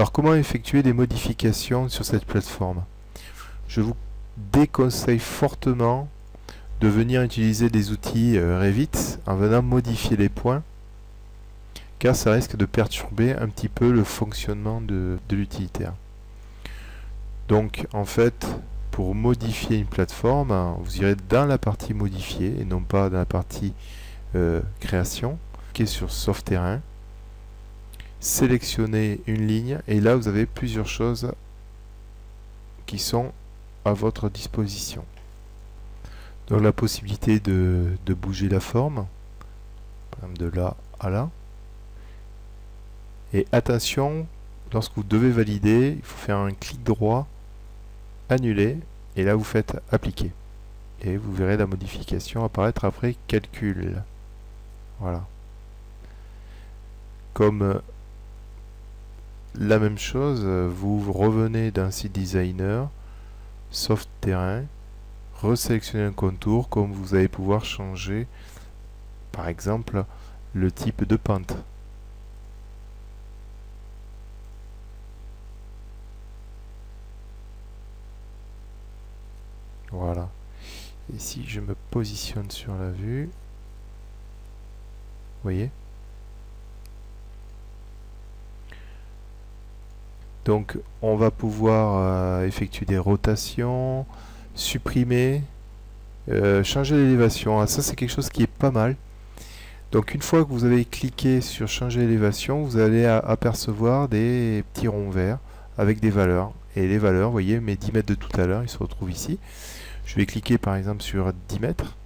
Alors comment effectuer des modifications sur cette plateforme? Je vous déconseille fortement de venir utiliser des outils Revit en venant modifier les points, car ça risque de perturber un petit peu le fonctionnement de l'utilitaire. Donc en fait, pour modifier une plateforme, vous irez dans la partie modifier et non pas dans la partie création. Cliquez sur Sauf terrain, sélectionnez une ligne et là vous avez plusieurs choses qui sont à votre disposition. Donc la possibilité de bouger la forme, par exemple de là à là. Et attention, lorsque vous devez valider, il faut faire un clic droit, annuler, et là vous faites appliquer. Et vous verrez la modification apparaître après calcul. Voilà. Comme la même chose, vous revenez d'un site designer, Sauf terrain, resélectionnez un contour, comme vous allez pouvoir changer, par exemple, le type de pente. Voilà. Et si je me positionne sur la vue, vous voyez? Donc on va pouvoir effectuer des rotations, supprimer, changer l'élévation. Ah, ça c'est quelque chose qui est pas mal. Donc une fois que vous avez cliqué sur changer l'élévation, vous allez apercevoir des petits ronds verts avec des valeurs. Et les valeurs, vous voyez, mes 10 mètres de tout à l'heure, ils se retrouvent ici. Je vais cliquer par exemple sur 10 mètres.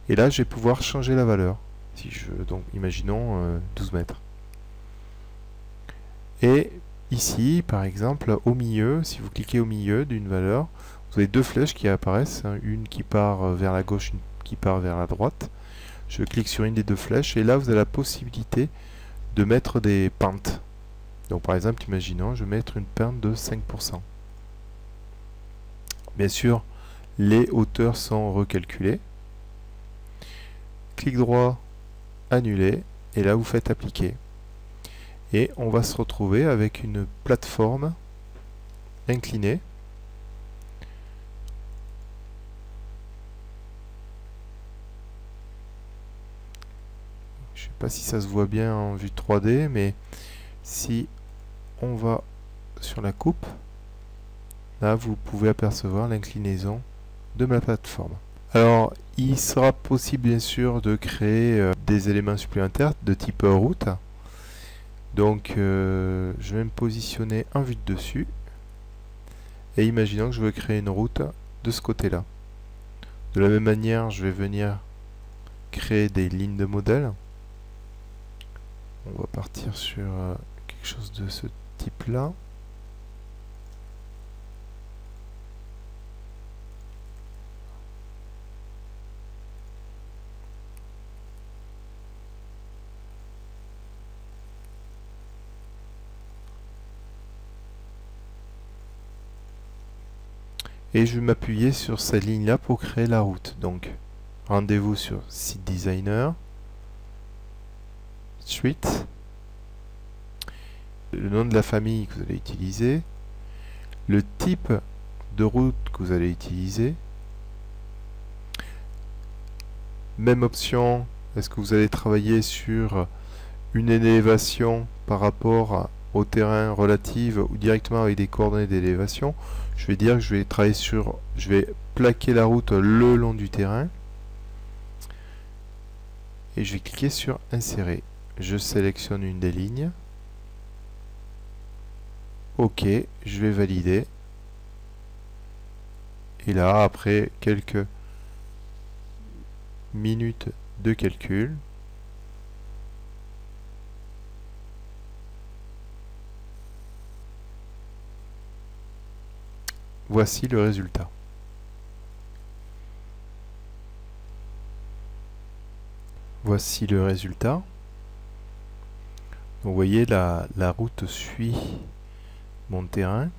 Et là, je vais pouvoir changer la valeur. Si donc imaginons 12 mètres. Et ici, par exemple, au milieu, si vous cliquez au milieu d'une valeur, vous avez deux flèches qui apparaissent, une qui part vers la gauche, une qui part vers la droite. Je clique sur une des deux flèches et là, vous avez la possibilité de mettre des pentes. Donc par exemple, imaginons, je vais mettre une pente de 5%. Bien sûr, les hauteurs sont recalculées. Clic droit, annuler, et là, vous faites appliquer. Et on va se retrouver avec une plateforme inclinée. Je ne sais pas si ça se voit bien en vue 3D, mais si on va sur la coupe, là vous pouvez apercevoir l'inclinaison de ma plateforme. Alors il sera possible bien sûr de créer des éléments supplémentaires de type route. Donc je vais me positionner en vue de dessus et imaginons que je veux créer une route de ce côté là. De la même manière, je vais venir créer des lignes de modèle. On va partir sur quelque chose de ce type là. Et je vais m'appuyer sur cette ligne là pour créer la route. Donc rendez-vous sur Site Designer, Suite, le nom de la famille que vous allez utiliser, le type de route que vous allez utiliser, même option, est-ce que vous allez travailler sur une élévation par rapport au terrain relative ou directement avec des coordonnées d'élévation. Je vais dire que je vais travailler sur, je vais plaquer la route le long du terrain et je vais cliquer sur insérer. Je sélectionne une des lignes. OK, je vais valider. Et là, après quelques minutes de calcul, voici le résultat. Voici le résultat. Donc, vous voyez, la route suit mon terrain.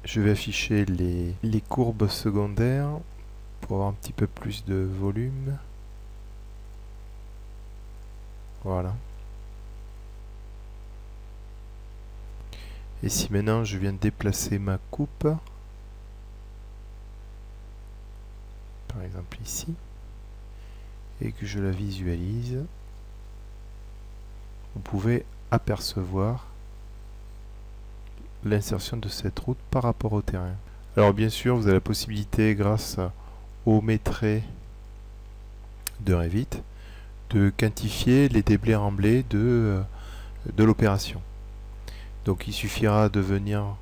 Je vais afficher les courbes secondaires pour avoir un petit peu plus de volume. Voilà. Et si maintenant je viens de déplacer ma coupe, par exemple ici, et que je la visualise, vous pouvez apercevoir l'insertion de cette route par rapport au terrain. Alors bien sûr, vous avez la possibilité, grâce au maîtrise de Revit, de quantifier les déblais remblais de l'opération. Donc il suffira de venir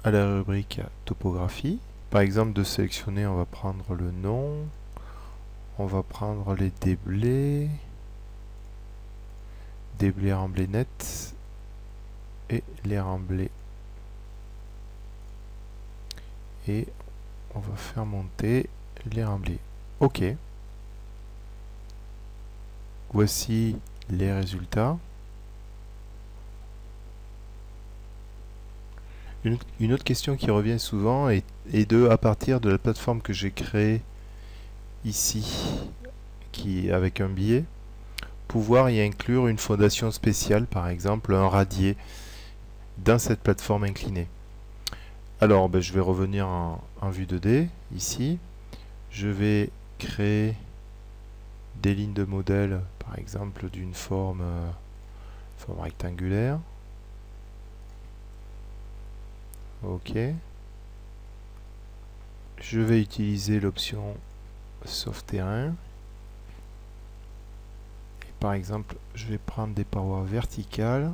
à la rubrique topographie, par exemple de sélectionner, on va prendre le nom, on va prendre les déblais remblais nets et les remblais, et on va faire monter les remblais. OK. Voici les résultats. Une autre question qui revient souvent est de, à partir de la plateforme que j'ai créée ici, avec un biais, pouvoir y inclure une fondation spéciale, par exemple un radier, dans cette plateforme inclinée. Alors je vais revenir en vue 2D, ici. Je vais créer des lignes de modèle, par exemple d'une forme rectangulaire. OK. Je vais utiliser l'option Sauve terrain. Et par exemple, je vais prendre des parois verticales.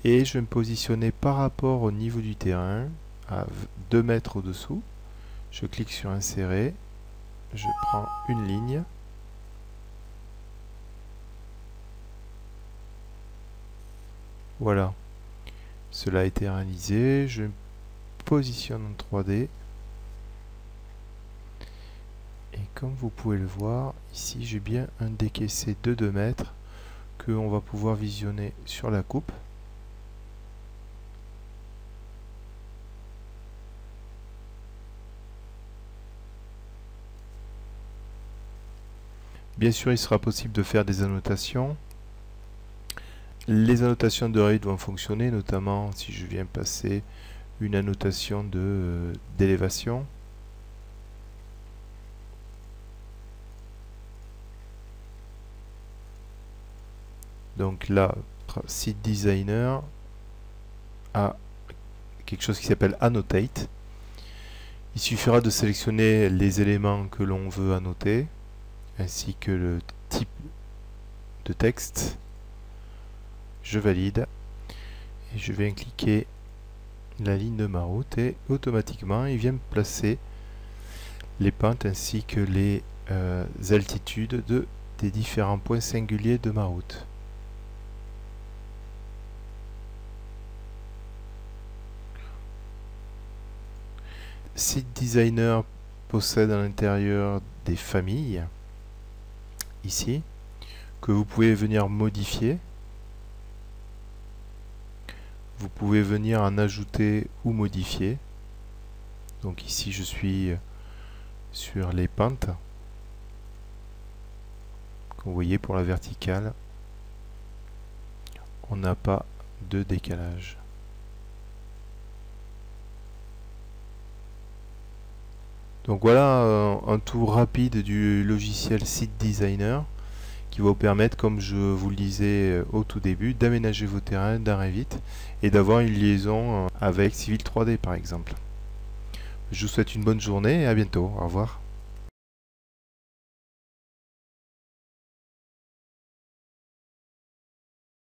Et je vais me positionner par rapport au niveau du terrain, à 2 mètres au-dessous. Je clique sur Insérer. Je prends une ligne. Voilà. Cela a été réalisé. Je me positionne en 3D. Et comme vous pouvez le voir, ici j'ai bien un décaissé de 2 mètres que on va pouvoir visionner sur la coupe. Bien sûr, il sera possible de faire des annotations. Les annotations de Revit vont fonctionner, notamment si je viens passer une annotation d'élévation. Donc là, Site Designer a quelque chose qui s'appelle Annotate. Il suffira de sélectionner les éléments que l'on veut annoter, ainsi que le type de texte. Je valide et je viens cliquer la ligne de ma route et automatiquement il vient me placer les pentes ainsi que les altitudes des différents points singuliers de ma route. Site Designer possède à l'intérieur des familles, ici, que vous pouvez venir modifier. Vous pouvez venir en ajouter ou modifier. Donc ici je suis sur les pentes. Comme vous voyez, pour la verticale, on n'a pas de décalage. Donc voilà un tour rapide du logiciel Site Designer qui va vous permettre, comme je vous le disais au tout début, d'aménager vos terrains dans Revit et d'avoir une liaison avec Civil 3D par exemple. Je vous souhaite une bonne journée et à bientôt. Au revoir.